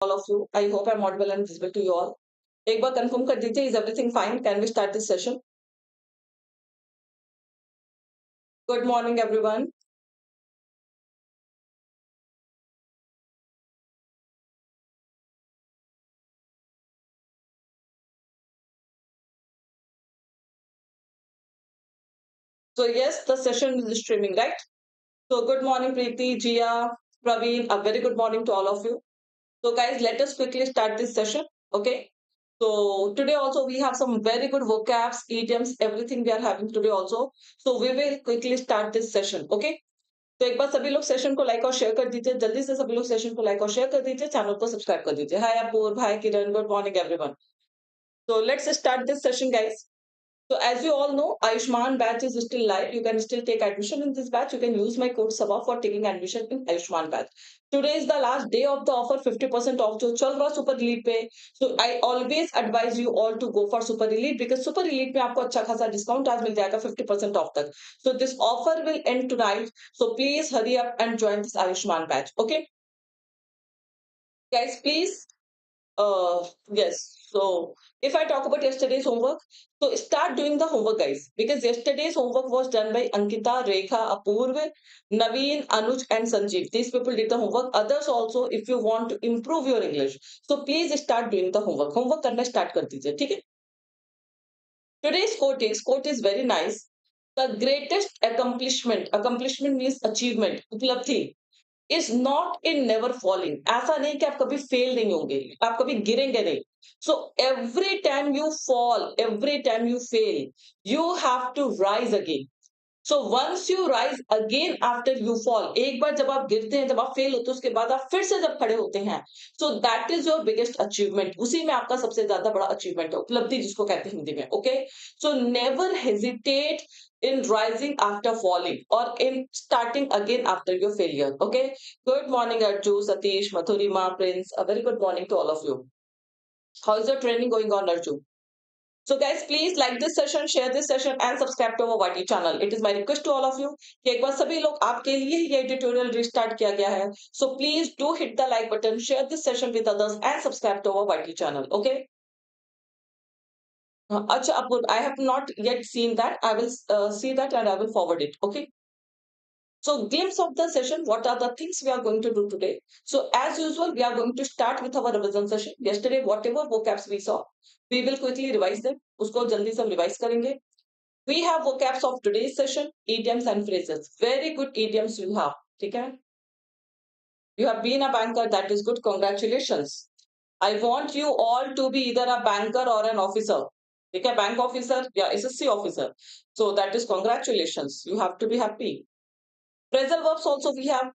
all of you. I hope I'm audible and visible to you all. एक बार confirm कर दीजिए, is everything fine? Can we start this session? Good morning, everyone. So yes, the session is streaming, right? So good morning, Preeti, Jia, Praveen. A very good morning to all of you. So guys, let us quickly start this session. Okay. So today also we have some very good vocabs, idioms, everything we are having today also. So we will quickly start this session. Okay. तो एक बार सभी लोग session को like और share कर दीजिए, जल्दी से सभी लोग सेशन को लाइक और शेयर कर दीजिए, चैनल को सब्सक्राइब कर दीजिए। Hi Apoorva, hi Kiran, good morning everyone. So let's start this session, guys. So as you all know, Ayushman batch is still live. You can still take admission in this batch. You can use my code Saba for taking admission in Ayushman batch. Today is the last day of the offer, 50% off जो चल रहा Super Elite पे. So I always advise you all to go for Super Elite because Super Elite में आपको अच्छा खासा discount आज मिल जाएगा 50% off तक. So this offer will end tonight. So please hurry up and join this Ayushman batch. Okay, guys, please. Yes. So if I talk about yesterday's homework, so start doing the homework, guys, because yesterday's homework was done by Ankita, Rekha, Apurva, Naveen, Anuj, and Sanjeev. These people did the homework. Others also, if you want to improve your English, so please start doing the homework. Homework करना start कर दीजिए, ठीक है? Today's quote is very nice. The greatest accomplishment means achievement, उपलब्धि, is not in never falling. ऐसा नहीं कि आप कभी फेल नहीं होंगे, आप कभी गिरेंगे नहीं। So every time you fall, every time you fail, you have to rise again. So once you rise again after you fall, एक बार जब आप गिरते हैं, जब आप फेल होते हैं, उसके बाद आप फिर से जब खड़े होते हैं, so that is your biggest achievement. उसी में आपका सबसे ज्यादा बड़ा अचीवमेंट है, उपलब्धि जिसको कहते हैं हिंदी में। Okay, so never hesitate in rising after falling or in starting again after your failure. Okay, good morning Arju, Satish, Mathurima, Prince. A very good morning to all of you. How is your training going on, Arju? So guys, please like this session, share this session and subscribe to our YT channel. It is my request to all of you कि एक बार सभी लोग आपके लिए ही ये tutorial restart किया गया है. So please do hit the like button, share this session with others and subscribe to our YT channel. Okay. Acha Apur, I have not yet seen that. I will see that and I will forward it. Okay. So glimpse of the session, what are the things we are going to do today? So as usual, we are going to start with our revision session. Yesterday, whatever vocabs we saw, we will quickly revise them. उसको जल्दी से हम revise करेंगे. We have vocabs of today's session, idioms and phrases. Very good idioms you have. ठीक है? You have been a banker, that is good. Congratulations. I want you all to be either a banker or an officer. ठीक है? Bank officer, yeah, SSC officer. So that is congratulations. You have to be happy. Phrasal verbs also we have.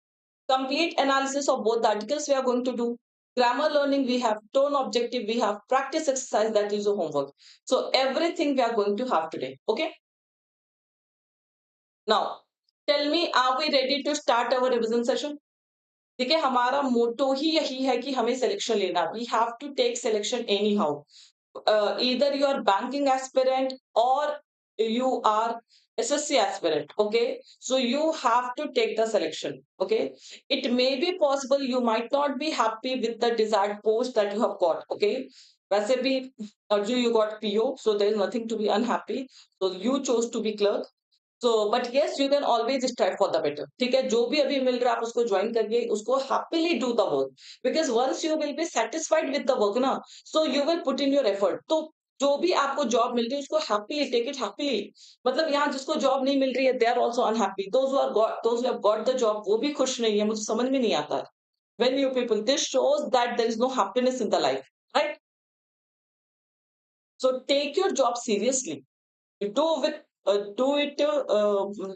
Complete analysis of both the articles we are going to do. Grammar learning we have. Tone objective we have. Practice exercise, that is your homework. So everything we are going to have today. Okay. Now, tell me, are we ready to start our revision session? ठीक है, हमारा मोटो ही यही है कि हमें selection लेना। We have to take selection anyhow, either you are banking aspirant or you are SSC aspirant. Okay, so you have to take the selection. Okay, it may be possible you might not be happy with the desired post that you have got. Okay, वैसे भी Arju, you got PO, so there is nothing to be unhappy. So you chose to be clerk. So, but yes, you can always strive for the better. ठीक है, जो भी अभी मिल रहा है आप उसको ज्वाइन करिए, उसको happily do the work because once you will be satisfied with the work ना, so you will put in your effort. तो जो भी आपको जॉब मिल रही है उसको happily take it happily. मतलब यहाँ जिसको जॉब नहीं मिल रही है they are also unhappy. Those who have got the job वो भी खुश नहीं है, मुझे समझ में नहीं आता है. When you people, this shows that there is no happiness in the life, right? So take your job seriously. Do it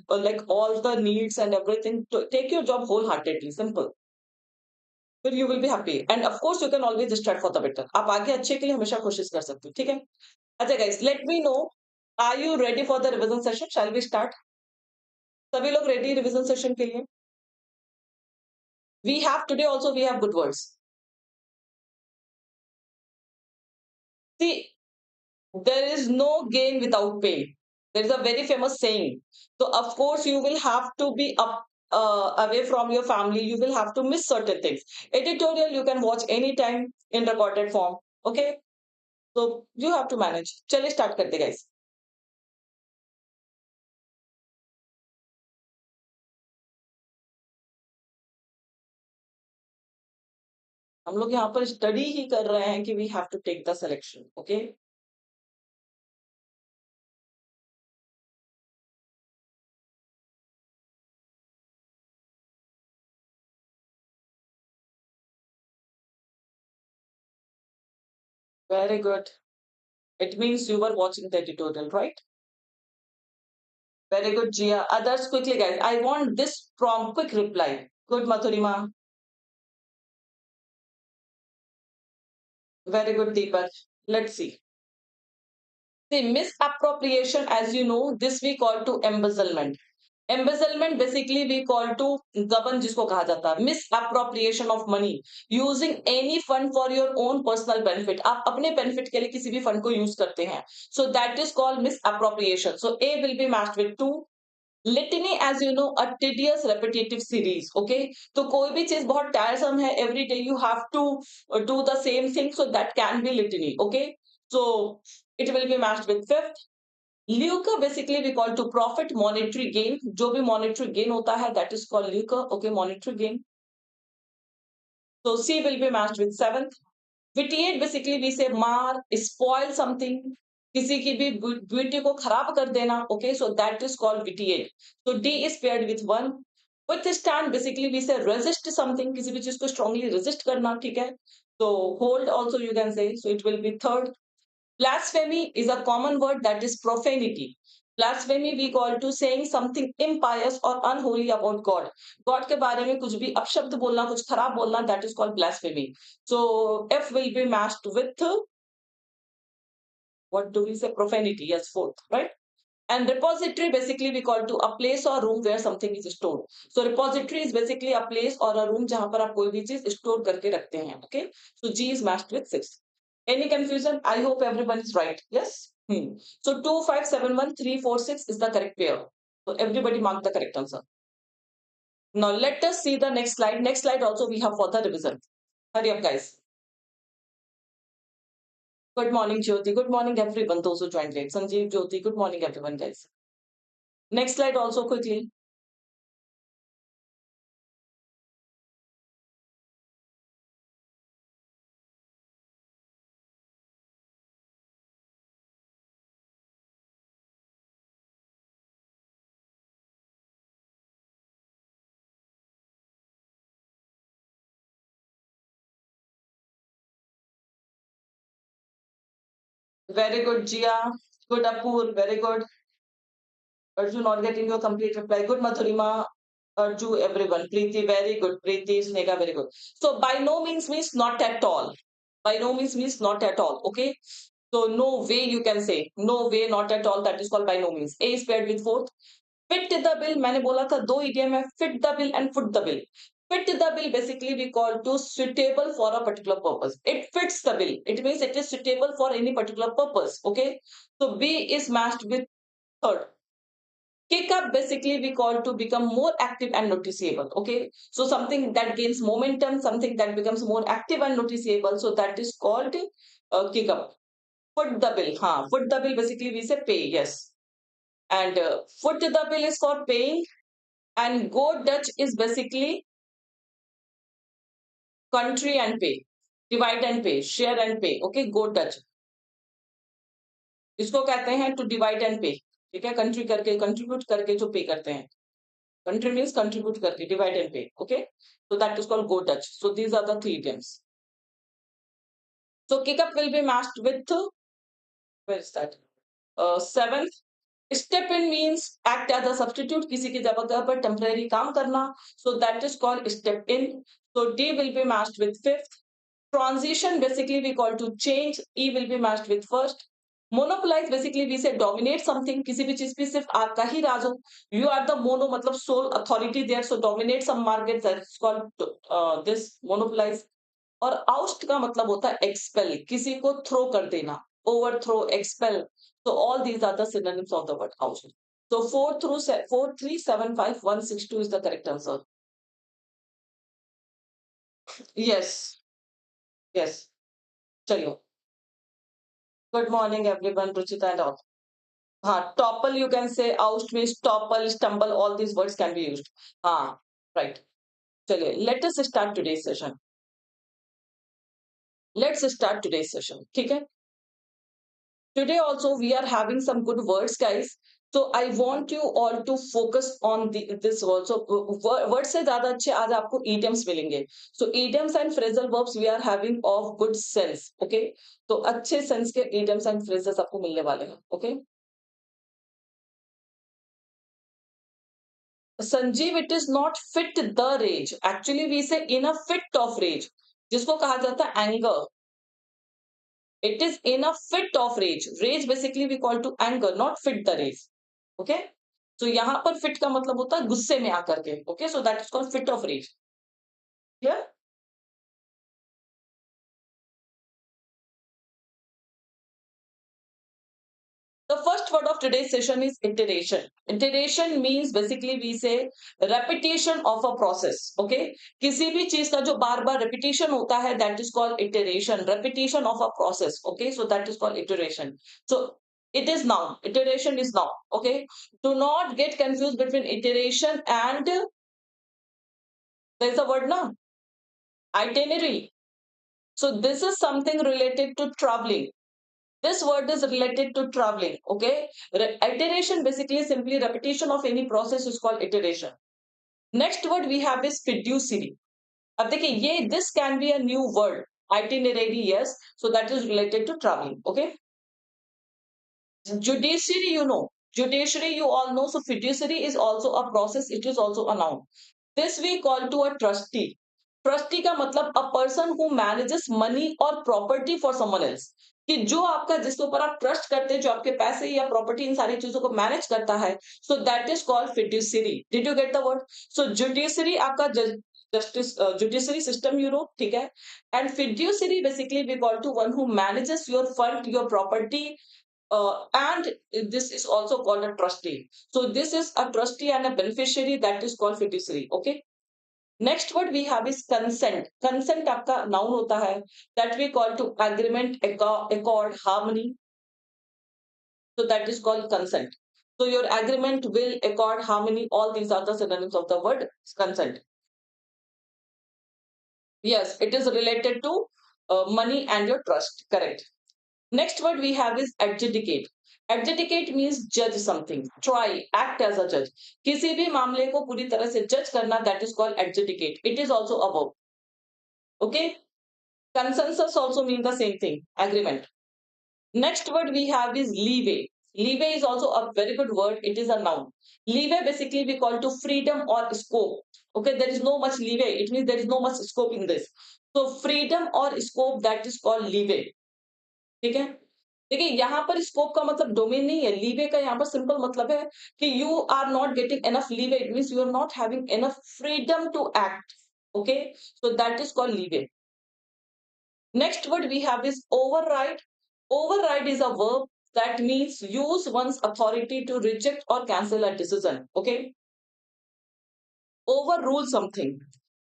like all the needs and everything. Take your job wholeheartedly. Simple. फिर you will be happy. And of course, you can always strive for the better. आप आगे अच्छे के लिए हमेशा कोशिश कर सकते हो, ठीक है? अच्छा guys, let me know. Are you ready for the revision session? Shall we start? सभी लोग ready revision session के लिए? We have today also we have good words. See, there is no gain without pain. There is a very famous saying. So of course you will have to be up. away from your family, you will have to miss certain things. Editorial you can watch anytime in recorded form. Okay, so you have to manage. चलिए start करते guys. हम लोग यहाँ पर study ही कर रहे हैं कि we have to take the selection. Okay, very good. It means you were watching the editorial, right? Very good, Jia. Others quickly, guys. I want this from quick reply. Good, Madhurima. Very good, Deepak. Let's see. The misappropriation, as you know, this we call to embezzlement. Embezzlement basically we call to गबन जिसको कहा जाता है. Misappropriation of money using any fund for your own personal benefit. आप अपने benefit के लिए किसी भी fund को use करते हैं. So that is called misappropriation. So A will be matched with 2. Litany as you know a tedious repetitive series. Okay, तो कोई भी चीज बहुत टायरसम है, every day you have to do the same thing, so that can be litany. Okay, so it will be matched with fifth. Lucre basically we call to profit monetary gain. जो भी monetary gain होता है that is called lucre. Okay, monetary gain. So C will be matched with seventh. Vitiate basically we say mar, spoil something. किसी की भी beauty को खराब कर देना. Okay, so that is called vitiate. So D is paired with 1. Withstand basically we say resist something. किसी भी चीज को strongly resist करना. ठीक है, so hold also you can say. So it will be third. Blasphemy is a common word, that is profanity. Blasphemy we call to saying something impious or unholy about God. God के बारे में कुछ भी अपशब्द बोलना, कुछ खराब बोलना, that is called blasphemy. So F will be matched with, what do we say, profanity. Yes, fourth, right? And repository basically we call to a place or room where something is stored. So repository is basically a place or a room जहां पर आप कोई भी चीज store करके रखते हैं. Okay, so G is matched with 6. Any confusion? I hope everyone is right. Yes. So 2, 5, 7, 1, 3, 4, 6 is the correct pair. So everybody mark the correct answer. Now let us see the next slide. Next slide also we have for the revision. Hurry up, guys. Good morning, Jyoti. Good morning, everyone. Those who joined late. Sanjeev, Jyoti. Good morning, everyone, guys. Next slide also quickly. Very good, Jia. Good, Apur. Very good. Arju not getting your complete reply. Good, Madhurima. Arju, everyone. Preeti, very good. Preeti, Snega, very good. So by no means not at all. By no means not at all. Okay. So no way you can say. No way, not at all. That is called by no means. A is paired with fourth. Fit the bill. मैंने बोला था दो idiom है. Fit the bill and foot the bill. Fit the bill basically we call to suitable for a particular purpose. It fits the bill. It means it is suitable for any particular purpose. Okay. So B is matched with third. Kick up basically we call to become more active and noticeable. Okay, so something that gains momentum, something that becomes more active and noticeable, so that is called kick up. Foot the bill, foot the bill basically we say pay. Yes, and foot the bill is for paying, and go Dutch is basically country and pay, divide and pay, share and pay. Okay, go Dutch इसको कहते हैं to divide and pay. ठीक है, country करके contribute करके जो पे करते हैं. Country means contribute करके, divide and pay. Okay, so that is called go Dutch. So these are the three idioms. So kick up will be matched with, where is that? Seventh. Step in means act as a substitute. किसी की जगह पर temporary काम करना. So that is called step in. So D will be matched with fifth. Transition basically we call to change. E will be matched with first. Monopolize basically we say dominate something. किसी भी चीज पे सिर्फ आपका ही राज हो. You are the mono मतलब sole authority there. So dominate some market, that's called this monopolize. और oust का मतलब होता है expel, किसी को throw कर देना. Overthrow, expel. So all these are the synonyms of the word oust. So 4375162 is the correct answer. Yes, yes. चलिए. Good morning, everyone. Ruchita and all. Topple, you can say. Oust means topple, stumble. All these words can be used. Right. चलिए. Let us start today's session. Let's start today's session. ठीक है? Today also we are having some good words, guys. So I want you all to focus on this word. So words से ज़्यादा अच्छे आज आपको idioms मिलेंगे. So idioms and phrasal verbs we are having of good sense. Okay? तो अच्छे sense के idioms and phrases आपको मिलने वाले हैं. Okay? Sanjeev, it is not fit the rage. Actually, we say in a fit of rage, जिसको कहा जाता है anger. It is in a fit of rage. Rage basically we call to anger, not fit the rage. Okay? So यहाँ पर fit का मतलब होता है गुस्से में आकर के. Okay? So that is called fit of rage. Yeah? The first word of today's session is iteration. Iteration means basically we say repetition of a process. Okay? किसी भी चीज का जो बार बार repetition होता है that is called iteration. Repetition of a process. Okay? So that is called iteration. So it is noun. Iteration is noun. Okay? Do not get confused between iteration and there is a word now. Itinerary. So this is something related to traveling. This word is related to traveling. Okay. Iteration basically simply repetition of any process is called iteration. Next word we have is fiduciary. अब देखिए ये this can be a new word. Itinerary, yes. So that is related to traveling. Okay. Judiciary, you know. Judiciary, you all know. So fiduciary is also a process. It is also a noun. This we call to a trustee. Trustee का मतलब a person who manages money or property for someone else. कि जो आपका जिसके ऊपर आप trust करते हैं जो आपके पैसे या प्रॉपर्टी इन सारी चीजों को मैनेज करता है so that is called fiduciary. Did you get the word? So judiciary आपका justice judiciary system you know ठीक है. And fiduciary basically we call to one who manages your fund your property. And this is also called a trustee. So this is a trustee and a beneficiary that is called fiduciary. Okay. Next word we have is consent. Consent आपका noun होता है that we call to agreement, accord, harmony. So that is called consent. So your agreement, will, accord, harmony, all these are the synonyms of the word consent. Yes, it is related to money and your trust. Correct. Next word we have is adjudicate. Adjudicate means judge something. Try, act as a judge. किसी भी मामले को पूरी तरह से judge करना that is called adjudicate. It is also a verb. Okay. Consensus also mean the same thing. Agreement. Next word we have is leeway. Leeway is also a very good word. It is a noun. Leeway basically we call to freedom or scope. Okay, there is no much leeway. It means there is no much scope in this. So freedom or scope that is called leeway. ठीक है. देखिए यहाँ पर scope का मतलब domain नहीं है. Leeway का यहाँ पर सिंपल मतलब है कि you are not getting enough leeway. It means you are not having enough freedom to act. Okay, so that is called leeway. Next word we have is override. Override is a verb that means use one's authority to reject or cancel a decision. Okay. Overrule something.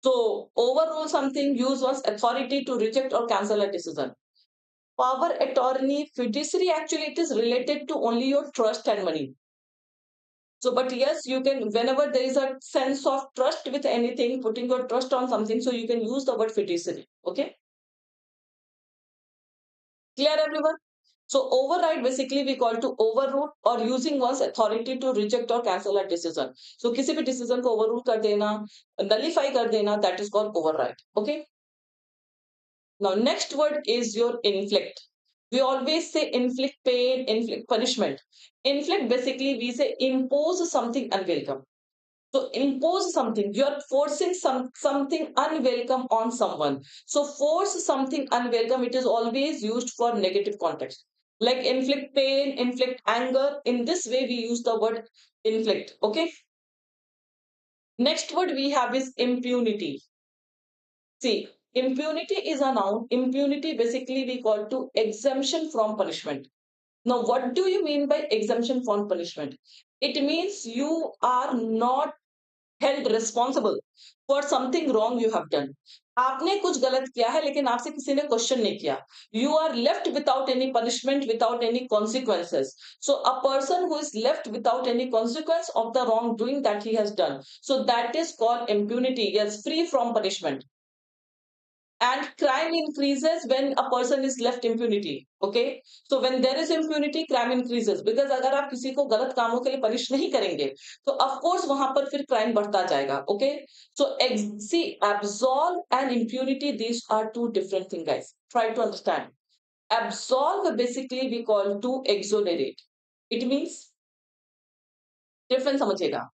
So overrule something, use one's authority to reject or cancel a decision. Power attorney, fiduciary, actually it is related to only your trust and money. So, but yes, you can, whenever there is a sense of trust with anything, putting your trust on something, so you can use the word fiduciary. Okay. Clear everyone? So override basically we call to overrule or using one's authority to reject or cancel a decision. So किसी भी decision को overrule कर देना, nullify कर देना, that is called override. Okay. Now next word is your inflict. We always say inflict pain, inflict punishment. Inflict basically we say impose something unwelcome. So impose something. You are forcing something unwelcome on someone. So force something unwelcome. It is always used for negative context. Like inflict pain, inflict anger. In this way, we use the word inflict. Okay. Next word we have is impunity. See, impunity is a noun. Impunity basically we call to exemption from punishment. Now, what do you mean by exemption from punishment? It means you are not held responsible for something wrong you have done. आपने कुछ गलत किया है लेकिन आपसे किसी ने question नहीं किया. You are left without any punishment, without any consequences. So a person who is left without any consequence of the wrongdoing that he has done, so that is called impunity. Yes, free from punishment. And crime increases when a person is left impunity. Okay, so when there is impunity, crime increases, because अगर आप किसी को गलत कामों के लिए punish नहीं करेंगे तो of course वहां पर फिर crime बढ़ता जाएगा. Okay, so see, absolve and impunity, these are two different things, guys. Try to understand. Absolve basically we call to exonerate. It means different, समझिएगा.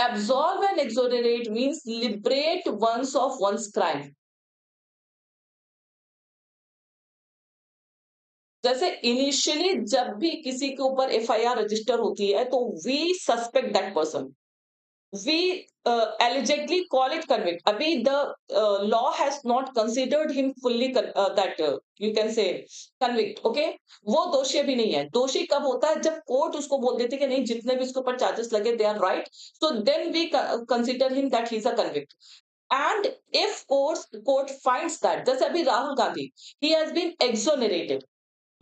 Absolve and exonerate means liberate one's of one's crime. जैसे initially जब भी किसी के ऊपर FIR register होती है तो we suspect that person, we allegedly call it convict. अभी the law has not considered him fully that you can say convict. Okay, वो दोषी भी नहीं है. दोषी कब होता है? जब कोर्ट उसको बोल देती है कि नहीं, जितने भी इसके ऊपर चार्जेस लगे they are right, so then we consider him that he is a convict. And if court finds that, जैसे अभी Rahul Gandhi, he has been exonerated,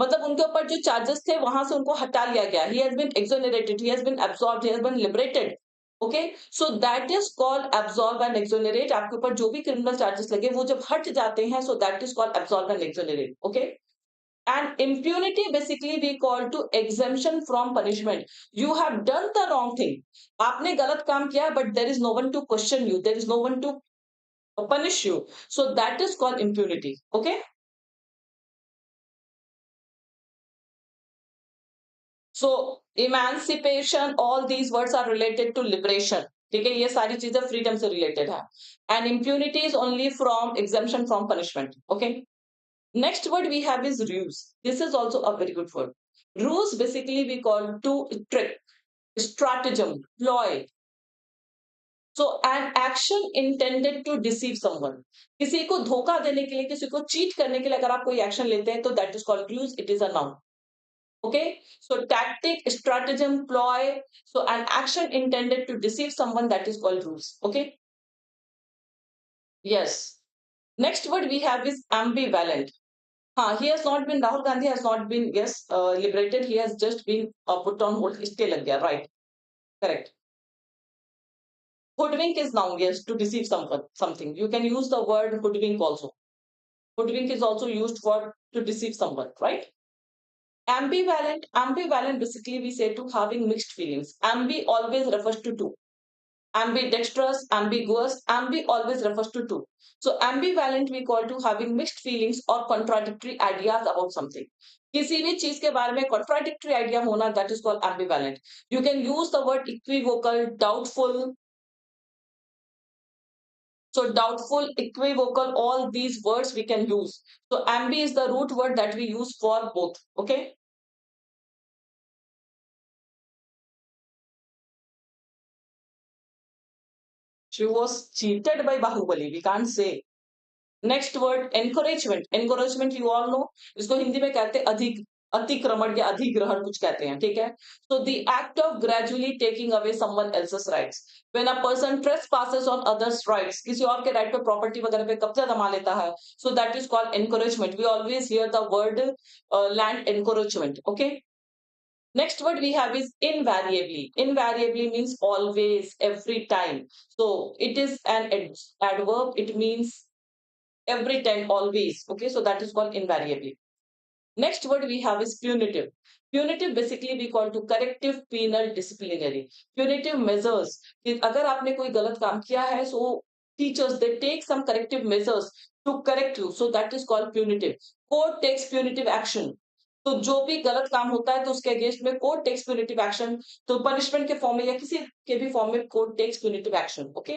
मतलब उनके ऊपर जो चार्जेस थे वहां से उनको हटा लिया गया. He has been exonerated, he has been absorbed, he has been liberated. Okay, so that is called absorb and exonerate. आपके ऊपर जो भी क्रिमिनल चार्जेस लगे वो जब हट जाते हैं, so that is called absorb and exonerate. Okay, and impunity basically we call to exemption from punishment. You have done the wrong thing, आपने गलत काम किया, but there is no one to question you, there is no one to punish you, so that is called impunity. Okay, so emancipation, all these words are related to liberation. ठीक है, ये सारी चीजें freedom से related है. And impunity is only from exemption from punishment. Okay, next word we have is ruse. This is also a very good word. Ruse basically we call to trick, stratagem, ploy. So an action intended to deceive someone. किसी को धोखा देने के लिए, किसी को cheat करने के लिए अगर आप कोई एक्शन लेते हैं तो that is called ruse. It is a noun. Okay, so tactic, stratagem, ploy. So an action intended to deceive someone, that is called ruse. Okay, yes. Next word we have is ambivalent. He has not been, Rahul Gandhi has not been, yes, liberated. He has just been put on hold. Stay lag gaya, right? Correct. Hoodwink is noun, yes, to deceive someone, something. You can use the word hoodwink also. Hoodwink is also used for to deceive someone, right? Ambivalent, ambivalent basically we say to having mixed feelings. Ambi always refers to two. Ambidextrous, ambiguous, ambi always refers to two. So ambivalent we call to having mixed feelings or contradictory ideas about something. किसी भी चीज के बारे में contradictory idea होना, that is called ambivalent. You can use the word equivocal, doubtful. So doubtful, equivocal, all these words we can use. So ambi is the root word that we use for both. Okay. She was cheated by Bahubali. We can't say. Next word encouragement. Encouragement you all know, इसको हिंदी में कहते हैं अधिक, अतिक्रमण या अधिग्रहण कुछ कहते हैं. ठीक है, so the act of gradually taking away someone else's rights. When a person trespasses on others rights, किसी और के राइट पे, प्रॉपर्टी वगैरह पे कब्जा जमा लेता है, so that is called encroachment. We always hear the word land encroachment. Okay, next word we have is invariably. Invariably means always, every time. So it is an adverb. It means every time, always. Okay, so that is called invariably. Next word we have is punitive. Punitive basically we call to corrective, penal, disciplinary. Punitive measures, कि अगर आपने कोई गलत काम किया है, so teachers they take some corrective measures to correct you, so that is called punitive. Court takes punitive action. तो जो भी गलत काम होता है तो उसके अगेंस्ट में कोर्ट टेक्स प्यूनिटिव एक्शन. तो पनिशमेंट के फॉर्म में या किसी के भी फॉर्म में court takes punitive action. Okay,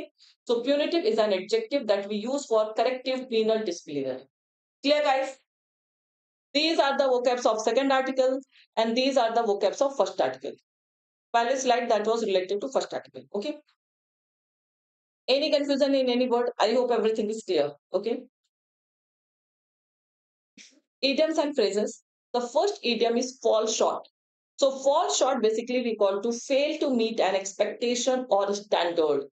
so punitive is an adjective that we use for corrective, penal, disciplinary. Clear, guys? These are the vocabs of second article and these are the vocabs of first article. पहले slide that was related to first article. Okay. Any confusion in any word? I hope everything is clear. Okay. Idioms and phrases. The first idiom is fall short. So fall short basically we call to fail to meet an expectation or a standard.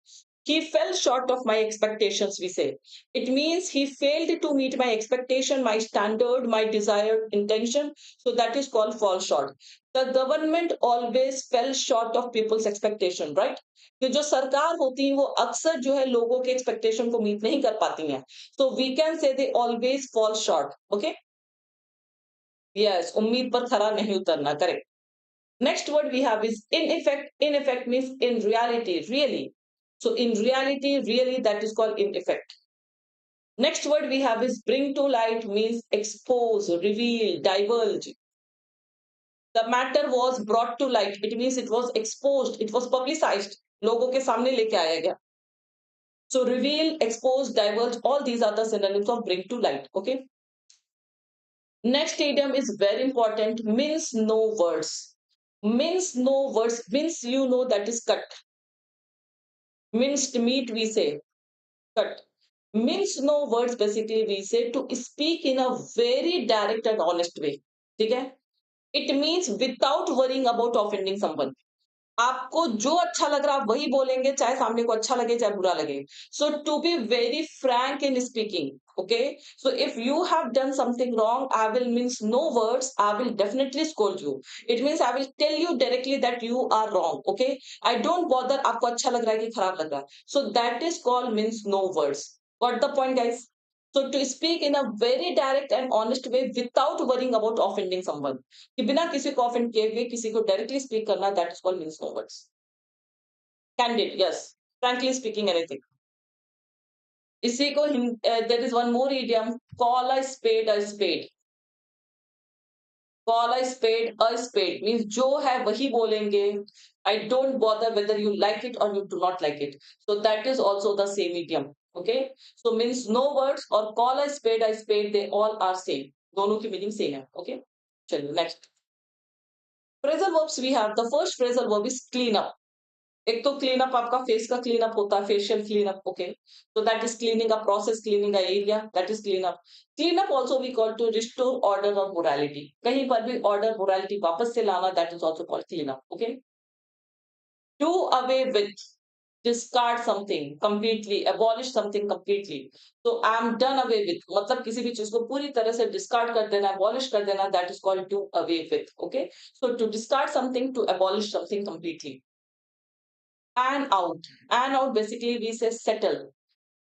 He fell short of my expectations, we say. It means he failed to meet my expectation, my standard, my desired intention. So that is called fall short. The government always fell short of people's expectation, right? कि जो सरकार होती है वो अक्सर जो है लोगों के एक्सपेक्टेशन को मीट नहीं कर पाती हैं. So we can say they always fall short. Okay? Yes, उम्मीद पर खरा नहीं उतरना. Correct. Next word we have is in effect. In effect means in reality, really. So in reality, really, that is called in effect. Next word we have is bring to light means expose, reveal, divulge. The matter was brought to light. It means it was exposed, it was publicized. लोगों के सामने लेके आया गया. So reveal, expose, divulge, all these are the synonyms of bring to light. Okay. Next idiom is very important. Mince no words. Mince no words means you know that is cut. Minced meat we say cut. Mince no words basically we say to speak in a very direct and honest way. ठीक है? It means without worrying about offending someone. आपको जो अच्छा लग रहा है आप वही बोलेंगे चाहे सामने को अच्छा लगे चाहे बुरा लगे. So to be very frank in speaking, okay, so if you have done something wrong, I will mince no words, I will definitely scold you. It means I will tell you directly that you are wrong. Okay, I don't bother आपको अच्छा लग रहा है कि खराब लग रहा है. So that is called mince no words. Got the point, guys? So to speak in a very direct and honest way without worrying about offending someone. कि बिना किसी को ऑफेंड किए हुए किसी को डायरेक्टली स्पीक करना, that is called means no words. Candid, yes. Frankly speaking anything. इसी को there is one more idiom, call a spade a spade. Call a spade a spade means जो है वही बोलेंगे. I don't bother whether you like it or you do not like it. So that is also the same idiom. Okay, so means no words or call a spade they all are same. दोनों की meaning same है. Okay, चलिए next. Phrasal verbs we have. The first phrasal verb is clean up. एक तो clean up आपका face का clean up होता है, facial clean up. Okay, so that is cleaning a process, cleaning a area, that is clean up. Clean up also we call to restore order or morality. कहीं पर भी order morality वापस से लाना, that is also called clean up. Okay, do away with, discard something completely, abolish something completely. So I am done away with मतलब किसी भी चीज को पूरी तरह से discard कर देना, abolish कर देना, that is called do away with. Okay, so to discard something, to abolish something completely. And out. And out basically we say settle,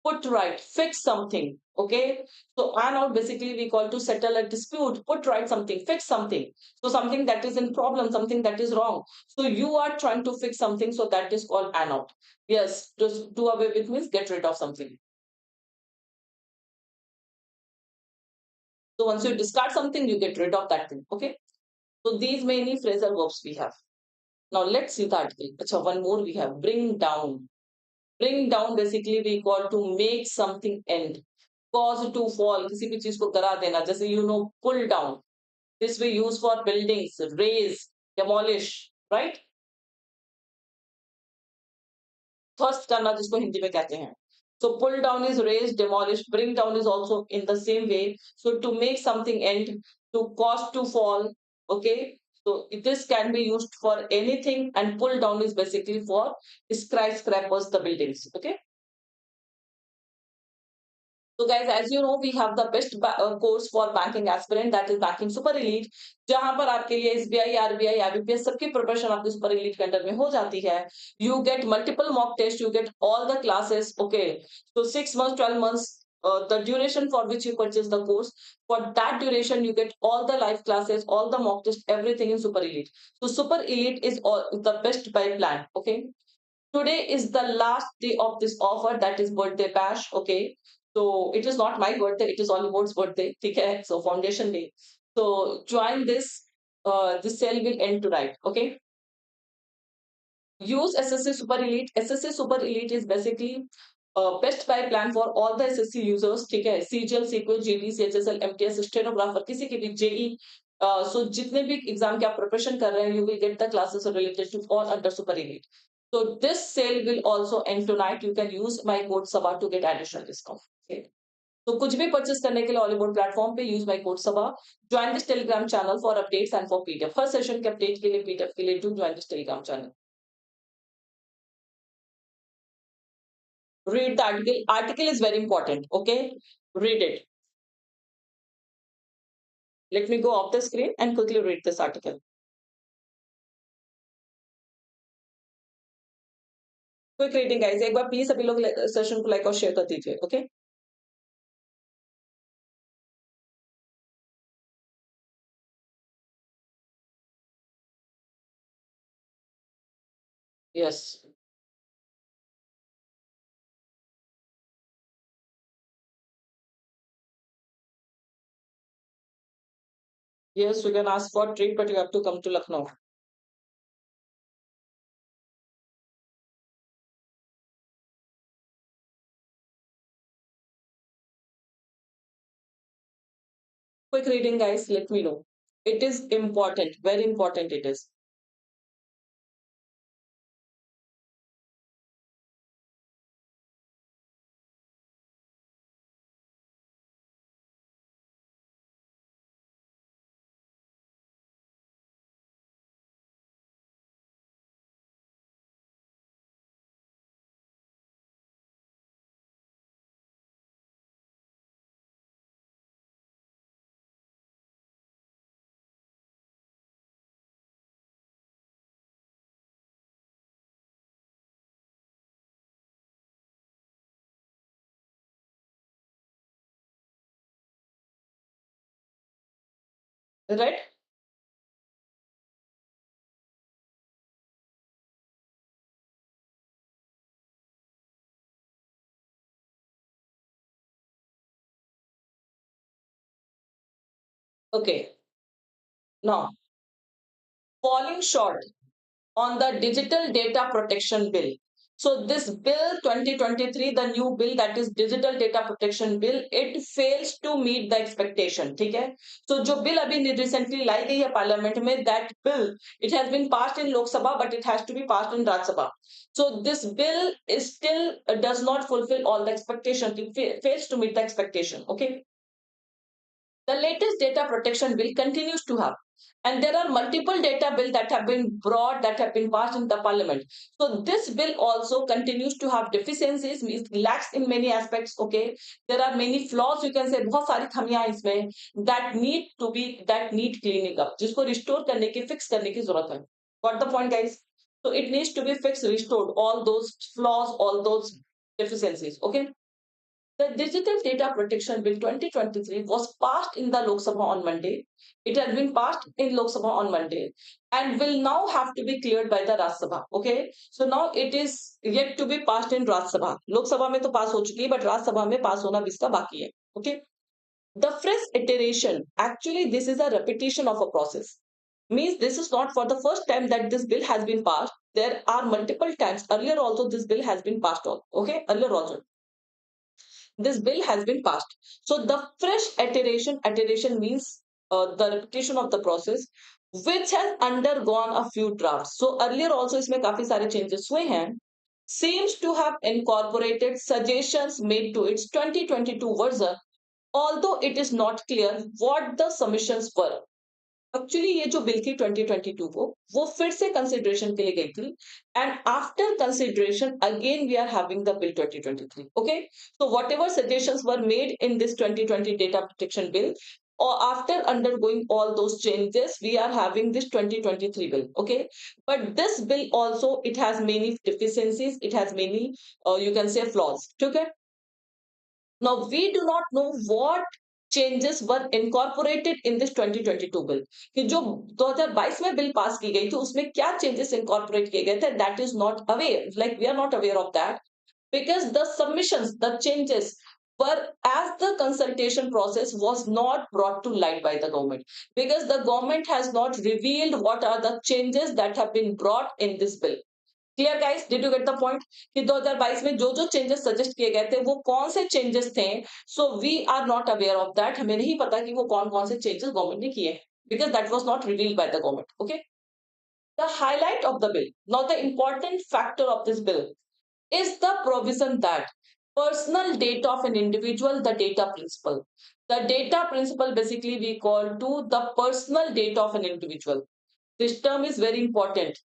put right, fix something. Okay, so and out basically we call to settle a dispute, put right something, fix something. So something that is in problem, something that is wrong, so you are trying to fix something, so that is called an out. Yes, just do away with means get rid of something. So once you discard something you get rid of that thing. Okay, so these mainly phrasal verbs we have. Now let's see the article. Achha, one more we have, bring down. Bring down basically we call to make something end, cause to fall, किसी भी चीज को गिरा देना, जैसे you know pull down. This we use for buildings, raise, demolish, right? Thrust करना जिसको हिंदी में कहते हैं. So pull down is raise, demolish. Bring down is also in the same way. So to make something end, to cause to fall. Okay. So this can be used for anything, and pull down is basically for skyscrapers, the buildings. Okay. So guys, as you know, we have the best course for banking aspirant, that is banking super elite, जहां पर आपके लिए SBI, RBI, IBPS सबकी preparation आपके super elite के under में हो जाती है. You get multiple mock tests, you get all the classes. Okay, so 6 months, 12 months, the duration for which you purchase the course. For that duration, you get all the live classes, all the mock tests, everything in super elite. So super elite is all the best buy plan. Okay. Today is the last day of this offer, that is birthday bash. Okay, so it is not my birthday, it is Oliveboard's birthday. Okay, so foundation day, so join this. This sale will end tonight. Okay, use SSC super elite. SSC super elite is basically best buy plan for all the SSC users. ठीक है, CGL, SQL, GD, CHSL, MTS, stenographer, किसी की भी JE. So जितने भी exam के आप preparation कर रहे हैं, you will get the classes related to all under super elite. So this sale will also end tonight. You can use my code Saba to get additional discount. Okay. तो कुछ भी purchase करने के लिए ऑलिवुड प्लेटफॉर्म पे use my code Saba, join this Telegram channel for updates and for PDF, हर session के अपडेट के लिए पीडीएफ के लिए do join this Telegram channel. Read the article. Article is very important. Okay, read it. Let me go off the screen and quickly read this article. Quick reading, guys. एक बार please सभी लोग session को like और share कर दीजिए. Okay. Yes. Yes, you can ask for treat, but you have to come to Lucknow. Quick reading, guys. Let me know. It is important. Very important. It is. Right? Okay. Now, falling short on the Digital Data Protection Bill. So this bill 2023, the new bill, that is Digital Data Protection Bill, it fails to meet the expectation. ठीक है? So जो bill अभी recently लाई गई है parliament में, that bill, it has been passed in Lok Sabha, but it has to be passed in Raj Sabha. So this bill is still does not fulfill all the expectation. It fails to meet the expectation. Okay. The latest data protection bill continues to have, and there are multiple data bills that have been brought, that have been passed in the parliament. So this bill also continues to have deficiencies, means lacks in many aspects. Okay, there are many flaws, you can say, बहुत सारी खामियां इसमें that need cleaning up, जिसको restore करने की, fix करने की जरूरत है. Got the point, guys? So it needs to be fixed, restored, all those flaws, all those deficiencies. Okay. The Digital Data Protection Bill 2023 was passed in the Lok Sabha on Monday. It has been passed in Lok Sabha on Monday and will now have to be cleared by the Raj Sabha. Okay, so now it is yet to be passed in Raj Sabha. Lok Sabha में तो pass हो चुकी है, but Raj Sabha में pass होना भी इसका बाकी है. Okay, the phrase iteration, actually this is a repetition of a process. Means this is not for the first time that this bill has been passed. There are multiple times earlier also this bill has been passed on. Okay, earlier also this bill has been passed. So the fresh iteration means the repetition of the process which has undergone a few drafts. So earlier also इसमें काफी सारे changes हुए हैं. Seems to have incorporated suggestions made to its 2022 version, although it is not clear what the submissions were. Actually ये जो bill थी 2022 को, वो फिर से कंसिडरेशन के लिए गई थी, and after consideration again we are having the bill 2023. Okay, so whatever suggestions were made in this 2020 data protection bill, or after undergoing all those changes we are having this 2023 bill. Okay, but this bill also, it has many deficiencies, it has many you can say flaws. Okay, now we do not know what changes were incorporated in this 2022 bill. कि जो 2022 में bill pass की गई थी उसमें क्या changes incorporate किए गए थे, that is not aware, like we are not aware of that, because the submissions, the changes were, as the consultation process was not brought to light by the government, because the government has not revealed what are the changes that have been brought in this bill. Clear guys, did you get the point कि 2022 में जो जो changes suggest किए गए थे वो कौन से चेंजेस थे. So we are not aware of that, हमें नहीं पता कि वो कौन कौन से चेंजेस गवर्नमेंट ने किए, because that was not revealed by the government. Okay, the highlight of the bill, now the important factor of this bill is the provision that Personal data of an individual, the data principle. The data principle basically we call to the personal data of an individual. This term is very important.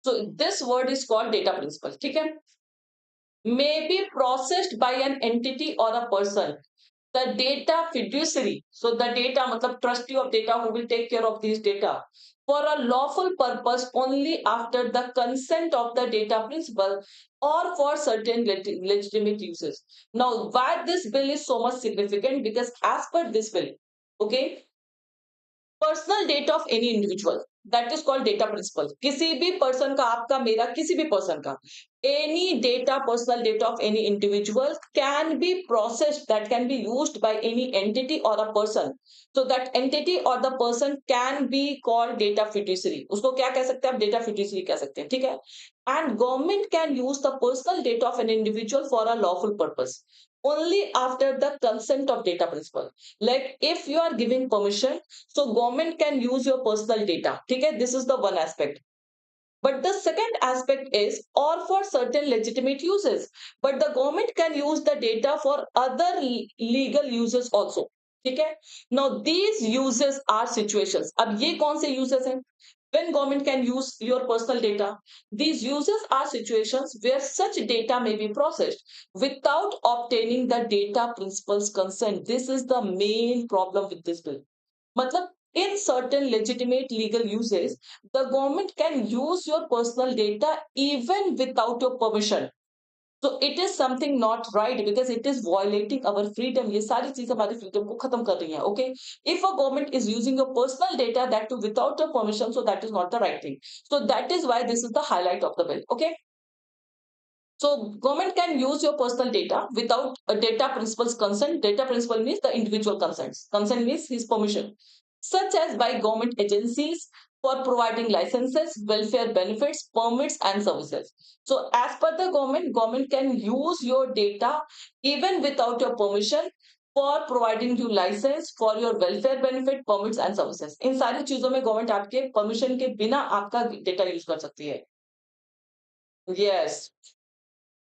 So this word is called data principle. Okay? May be processed by an entity or a person. The data fiduciary. So the data, matlab trustee of data who will take care of these data for a lawful purpose only after the consent of the data principal or for certain legitimate uses. Now, why this bill is so much significant? Because as per this bill, okay, personal data of any individual that is called data principal किसी भी person का आपका मेरा किसी भी person का any data personal data of any individual can be processed that can be used by any entity or a person so that entity or the person can be called data fiduciary उसको क्या कह सकते हैं आप data fiduciary कह सकते हैं ठीक है and government can use the personal data of an individual for a lawful purpose only after the consent of data principal like if you are giving permission so government can use your personal data okay this is the one aspect but the second aspect is or for certain legitimate uses but the government can use the data for other legal uses also ठीक है now these uses are situations अब ये कौन से uses हैं when government can use your personal data. These uses are situations where such data may be processed without obtaining the data principal's consent. This is the main problem with this bill. Matlab, in certain legitimate legal uses, the government can use your personal data even without your permission. So it is something not right because it is violating our freedom. ये सारी चीजें हमारी freedom को खत्म कर रही हैं. Okay, if a government is using your personal data that too without your permission, so that is not the right thing. So that is why this is the highlight of the bill. Okay. So government can use your personal data without a data principal's consent. Data principal means the individual consents. Consent means his permission, such as by government agencies for providing licenses, welfare benefits, permits, and services. So as per the government can use your data even without your permission for providing you license for your welfare benefit, permits, and services. इन सारी चीजों में government आपके permission के बिना आपका data use कर सकती है. Yes.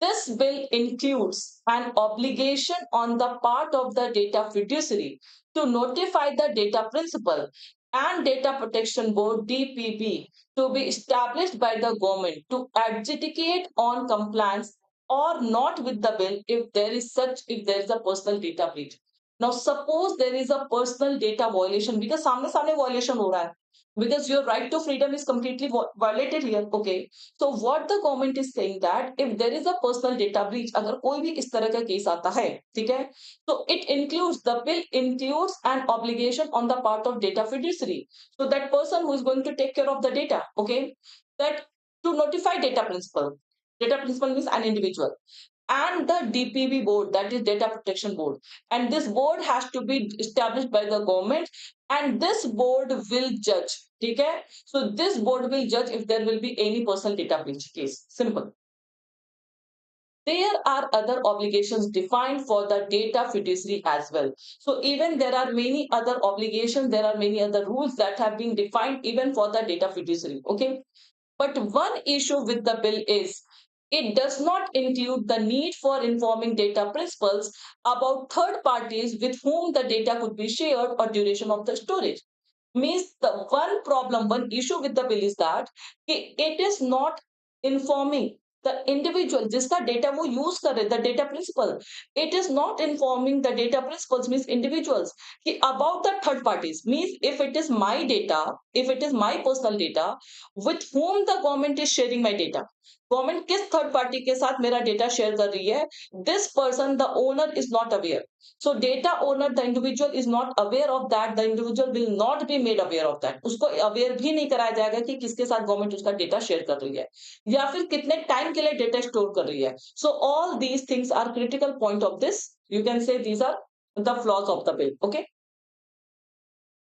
This bill includes an obligation on the part of the data fiduciary to notify the data principal and Data Protection Board DPB to be established by the government to adjudicate on compliance or not with the bill if there is a personal data breach. Now suppose there is a personal data violation because सामने सामने violation हो रहा है because your right to freedom is completely violated here. Okay, so what the government is saying that if there is a personal data breach, अगर कोई भी इस तरह का केस आता है, ठीक है, so it includes the bill includes an obligation on the part of data fiduciary. So that person who is going to take care of the data, okay, that to notify data principal. Data principal means an individual and the DPB board, that is Data Protection Board. And this board has to be established by the government and this board will judge. Okay? So this board will judge if there will be any personal data breach case. Simple. There are other obligations defined for the data fiduciary as well. So even there are many other obligations, there are many other rules that have been defined even for the data fiduciary. Okay. But one issue with the bill is it does not include the need for informing data principals about third parties with whom the data could be shared or duration of the storage. Means the one problem, one issue with the bill is that it is not informing the individual जिसका data वो use कर रहे the data principal it is not informing the data principals means individuals about the third parties means if it is my data if it is my personal data with whom the government is sharing my data government किस third party के साथ मेरा data share कर रही है this person the owner is not aware so data owner the individual is not aware of that the individual will not be made aware of that उसको aware भी नहीं कराया जाएगा कि किसके साथ गवर्नमेंट उसका डेटा शेयर कर रही है या फिर कितने टाइम के लिए डेटा स्टोर कर रही है so all these things are critical point of this you can say these are the flaws of the bill okay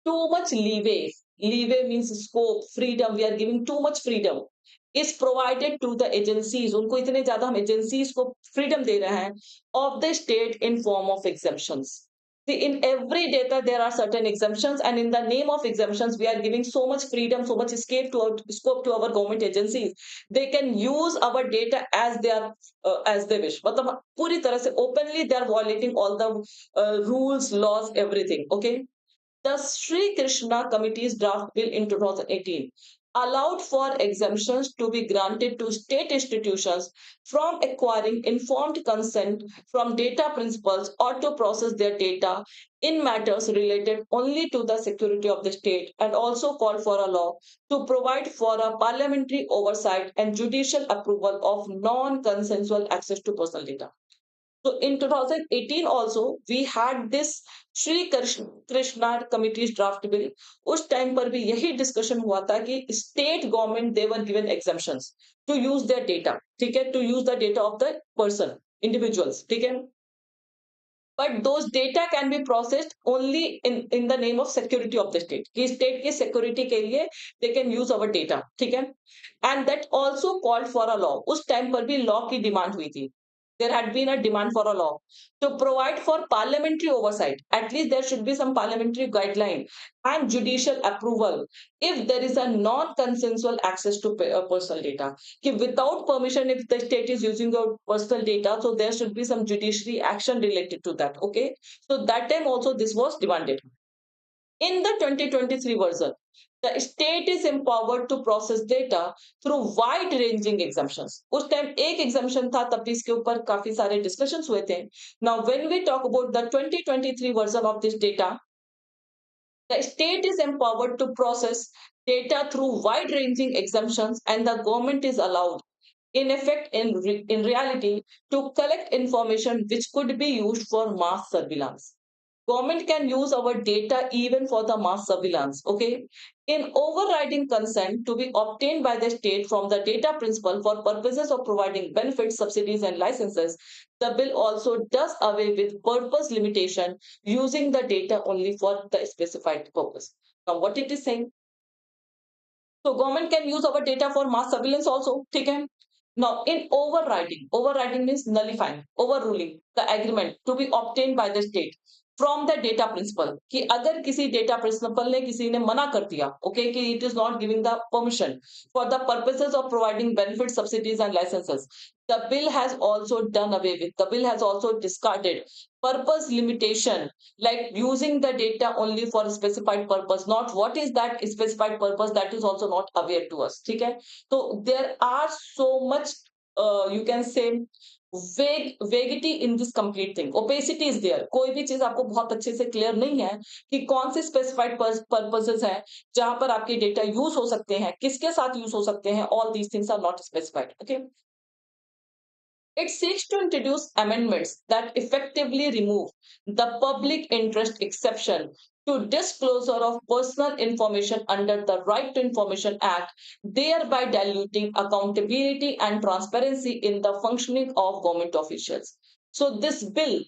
too much leeway means scope freedom we are giving too much freedom is provided to the agencies उनको इतने ज्यादा हम agencies को freedom दे रहे हैं of the state in form of exemptions See, in every data, there are certain exemptions, and in the name of exemptions, we are giving so much freedom, so much scope to our government agencies. They can use our data as they are, as they wish. मतलब पूरी तरह से openly they are violating all the rules, laws, everything. Okay. The Sri Krishna Committee's draft bill in 2018 allowed for exemptions to be granted to state institutions from acquiring informed consent from data principals or to process their data in matters related only to the security of the state, and also called for a law to provide for a parliamentary oversight and judicial approval of non-consensual access to personal data. So in 2018 also we had this Shri Krishna committee's draft bill. उस time पर भी यही discussion हुआ था कि state government they were given exemptions to use their data. ठीक है, to use the data of the person individuals. ठीक है, but those data can be processed only in the name of security of the state कि state की security के लिए they can use our data. ठीक है, and that also called for a law. उस time पर भी law की demand हुई थी. There had been a demand for a law to provide for parliamentary oversight. At least there should be some parliamentary guideline and judicial approval if there is a non-consensual access to personal data. कि without permission, if the state is using your personal data, so there should be some judiciary action related to that. Okay, so that time also this was demanded. In the 2023 version, the state is empowered to process data through wide ranging exemptions. उस time एक exemption था, तब भी इसके ऊपर काफी सारे discussions हुए थे. Now when we talk about the 2023 version of this data, the state is empowered to process data through wide ranging exemptions, and the government is allowed in effect in reality to collect information which could be used for mass surveillance. Government can use our data even for the mass surveillance. Okay, in overriding consent to be obtained by the state from the data principal for purposes of providing benefits, subsidies and licenses, the bill also does away with purpose limitation using the data only for the specified purpose. Now what it is saying, so government can use our data for mass surveillance also. ठीक है. Now, in overriding means nullifying, overruling the agreement to be obtained by the state from the data principal. कि अगर किसी data principal ने किसी ने मना कर दिया, okay, कि it is not giving the permission for the purposes of providing benefits, subsidies and licenses, the bill has also done away with. The bill has also discarded purpose limitation, like using the data only for a specified purpose. Not what is that specified purpose, that is also not aware to us. ठीक है, so there are so much you can say vaguity in this complete thing. Opacity is there. कोई भी चीज आपको बहुत अच्छे से clear नहीं है कि कौन से स्पेसिफाइड पर्पसेस हैं जहां पर आपके डेटा यूज हो सकते हैं, किसके साथ यूज हो सकते हैं. All these things are not specified. Okay, it seeks to introduce amendments that effectively remove the public interest exception to disclosure of personal information under the Right to Information Act, thereby diluting accountability and transparency in the functioning of government officials. So this bill,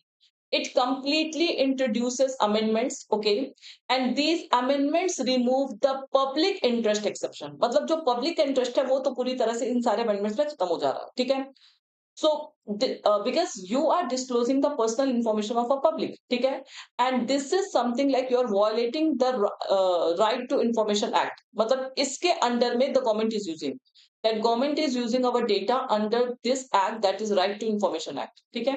it completely introduces amendments, okay, and these amendments remove the public interest exception. मतलब जो public interest है वो तो पूरी तरह से इन सारे amendments में खत्म हो जा रहा है. ठीक है, so because you are disclosing the personal information of a public, ठीक है, and this is something like you are violating the right to information act. मतलब इसके under में the government is using, that government is using our data under this act, that is right to information act. ठीक है,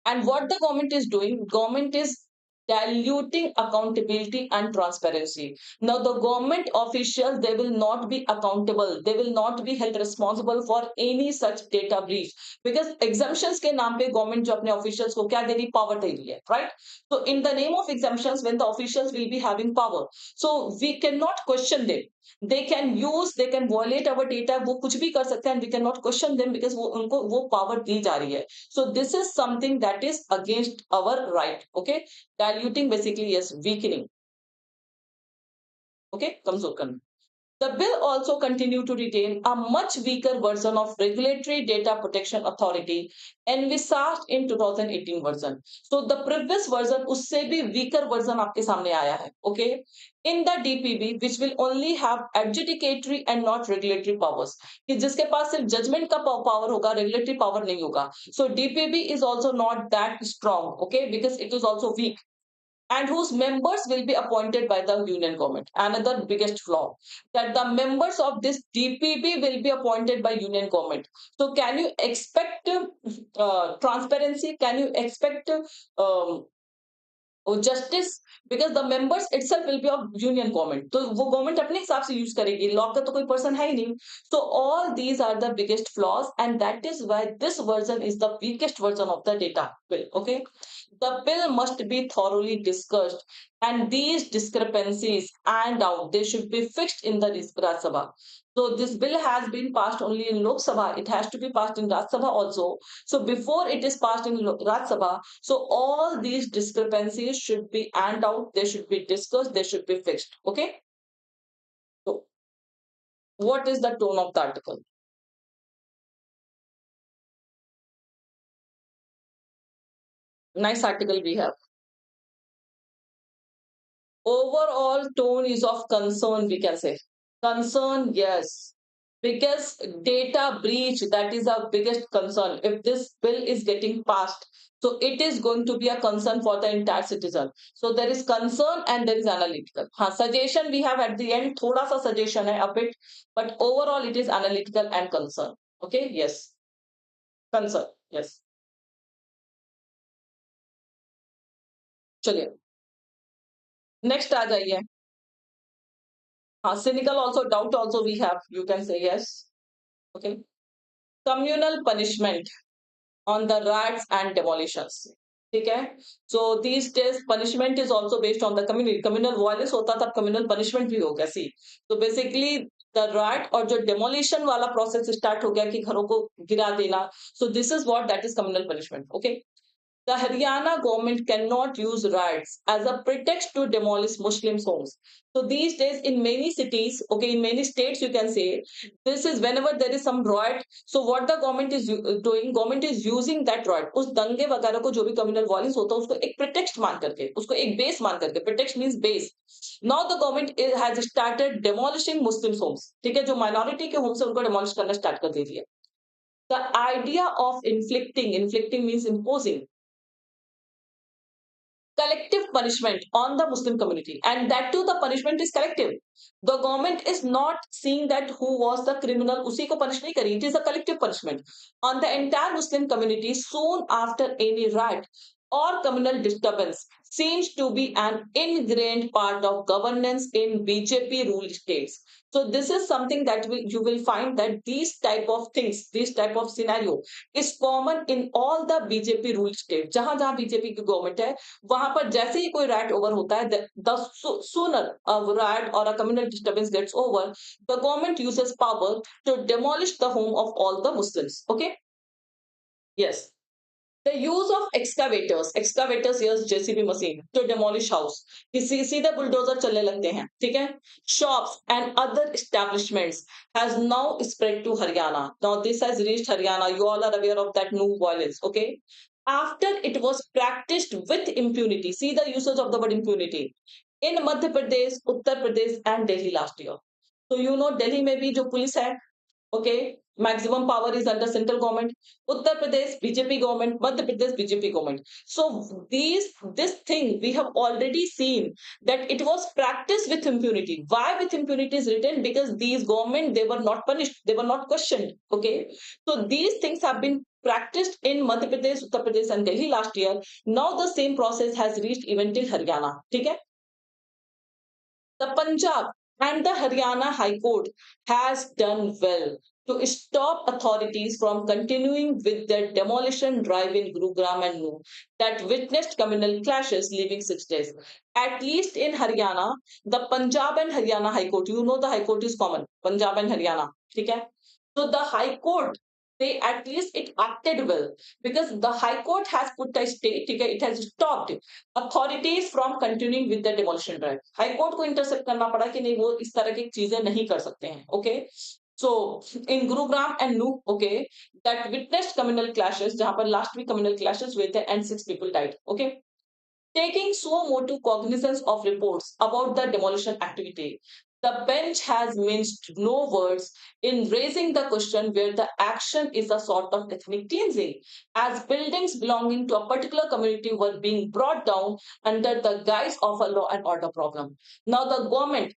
and what the government is doing, government is diluting accountability and transparency. Now the government officials, they will not be accountable, they will not be held responsible for any such data breach, because exemptions के नाम पे government जो अपने officials को क्या दे रही, power दे रही है, right? So in the name of exemptions, when the officials will be having power, so we cannot question them. They can use, they can violate our data, वो कुछ भी कर सकते हैं, and we cannot question them because वो उनको वो power दी जा रही है. So this is something that is against our right. Okay, diluting basically, yes, weakening. Okay, कमजोर करना. The bill also continued to retain a much weaker version of Regulatory Data Protection Authority envisaged in 2018 version. So the previous version उससे भी weaker version आपके सामने आया है. Okay, in the DPB which will only have adjudicatory and not regulatory powers. कि जिसके पास सिर्फ judgment का power होगा, regulatory power नहीं होगा. So DPB is also not that strong. Okay, because it is also weak and whose members will be appointed by the union government. Another biggest flaw that the members of this DPB will be appointed by union government. So can you expect transparency? Can you expect justice because the members itself will be of union government तो वो government अपने हिसाब से use करेगी law का तो कोई person है ही नहीं so all these are the biggest flaws and that is why this version is the weakest version of the data bill okay the bill must be thoroughly discussed and these discrepancies and out they should be fixed in the Raj Sabha. So this bill has been passed only in Lok Sabha. It has to be passed in Raj Sabha also. So before it is passed in Raj Sabha, so all these discrepancies should be ironed out. They should be discussed. They should be fixed. Okay. So what is the tone of the article? Nice article we have. Overall tone is of concern, we can say. Concern, yes. Because data breach, that is our biggest concern. If this bill is getting passed, so it is going to be a concern for the entire citizen. So there is concern and there is analytical. Suggestion we have at the end, thoda sa suggestion hai, a bit, but overall it is analytical and concern. Okay, yes. Concern, yes. चलिए next आ जाइए हाँ cynical also doubt also we have you can say yes okay communal punishment on the riots and demolitions ठीक है so these days punishment is also based on the community communal violence होता था communal punishment भी हो गया see so basically the riot और जो demolition वाला process start हो गया कि घरों को गिरा देना so this is what that is communal punishment okay the Haryana government cannot use riots as a pretext to demolish Muslim homes. So these days, in many cities, okay, in many states, you can say this is whenever there is some riot. So what the government is doing, government is using that riot. उस दंगे वगैरह को जो भी communal violence होता है उसको एक pretext मान करके, उसको एक base मान करके. Pretext means base. Now the government has started demolishing Muslim homes. ठीक है, जो minority के homes है उनको demolish करना start कर दे दिया. The idea of inflicting means imposing collective punishment on the Muslim community, and that too the punishment is collective. The government is not seeing that who was the criminal, उसी को punish नहीं करी. It is a collective punishment on the entire Muslim community soon after any riot or communal disturbance seems to be an ingrained part of governance in BJP ruled states. So this is something that you will find that these type of things, this type of scenario is common in all the BJP ruled states. जहां जहां BJP की government है वहां पर जैसे ही कोई riot over होता है the sooner a riot or a communal disturbance gets over the government uses power to demolish the home of all the Muslims. Okay, yes. The use of excavators yes JCB machine to demolish house सीधे bulldozer चलने लगते हैं ठीक है shops and other establishments has now spread to Haryana. Now this has reached Haryana. You all are aware of that new violence. Okay, after it was practiced with impunity. See the usage of the word impunity in Madhya Pradesh, Uttar Pradesh and Delhi last year. So you know Delhi में भी जो police है okay maximum power is under central government. Uttar Pradesh BJP government, Madhya Pradesh BJP government. So this thing we have already seen that it was practiced with impunity. Why with impunity is written? Because these government they were not punished, they were not questioned. Okay, so these things have been practiced in Madhya Pradesh, Uttar Pradesh and Delhi last year. Now the same process has reached even till Haryana. ठीक है the Punjab and the Haryana High Court has done well to stop authorities from continuing with their demolition drive in Gurugram and Noor that witnessed communal clashes leaving 6 days. At least in Haryana, the Punjab and Haryana High Court, you know the High Court is common, Punjab and Haryana. Okay? So the High Court, they at least it acted well, because the High Court has put a stay, ठीक है, it has stopped authorities from continuing with the demolition drive. High Court को intercept करना पड़ा कि नहीं, वो इस तरह की चीजें नहीं कर सकते हैं. Okay, so in Gurugram and Nuh, okay, that witnessed communal clashes, जहां पर last week communal clashes हुए थे and 6 people died. Okay, taking suo motu cognizance of reports about the demolition activity, the bench has minced no words in raising the question where the action is a sort of ethnic cleansing, as buildings belonging to a particular community were being brought down under the guise of a law and order problem. Now the government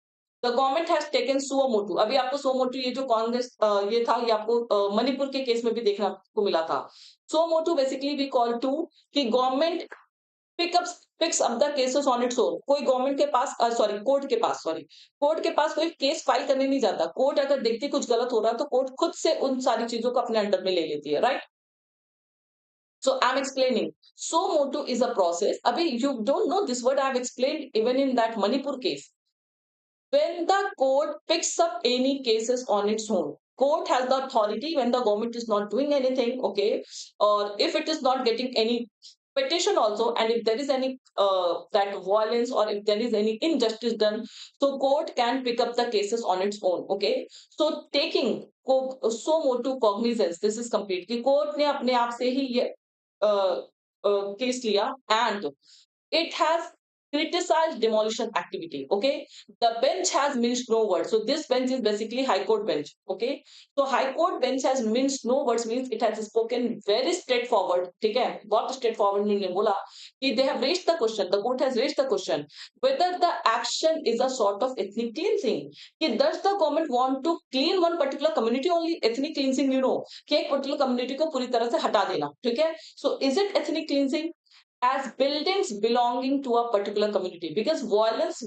has taken suo motu. अभी आपको suo motu ये जो कांग्रेस ये था, ये आपको मणिपुर के case में भी देखना को मिला था. Suo motu basically we call to कि government picks up the cases on its own. कोई गवर्नमेंट के पास कोर्ट के पास कोई केस फाइल करने नहीं जाता. कोर्ट अगर देखती है कुछ गलत हो रहा है तो कोर्ट खुद से उन सारी चीजों को अपने अंडर में ले लेती है, right. So I'm explaining. So motu is a process. Abhi you don't know this word I have explained even in that Manipur case. When the court picks up any cases on its own, court has the authority when the government is not doing anything, okay, or if it is not getting any petition also, and if there is any that violence or if there is any injustice done, so court can pick up the cases on its own. Okay, so taking so motu cognizance, this is complete कि court ने अपने आप से ही ये case लिया, and it has criticized demolition activity. Okay, the bench has minced no words. So this bench is basically High Court bench. Okay, so High Court bench has minced no words means it has spoken very straightforward. ठीक है, बहुत straightforward ने बोला कि they have raised the question, the court has raised the question whether the action is a sort of ethnic cleansing. कि does the government want to clean one particular community only? Ethnic cleansing, you know, कि एक particular community को पूरी तरह से हटा देना. ठीक है, so is it ethnic cleansing? As buildings belonging to a particular community, because violence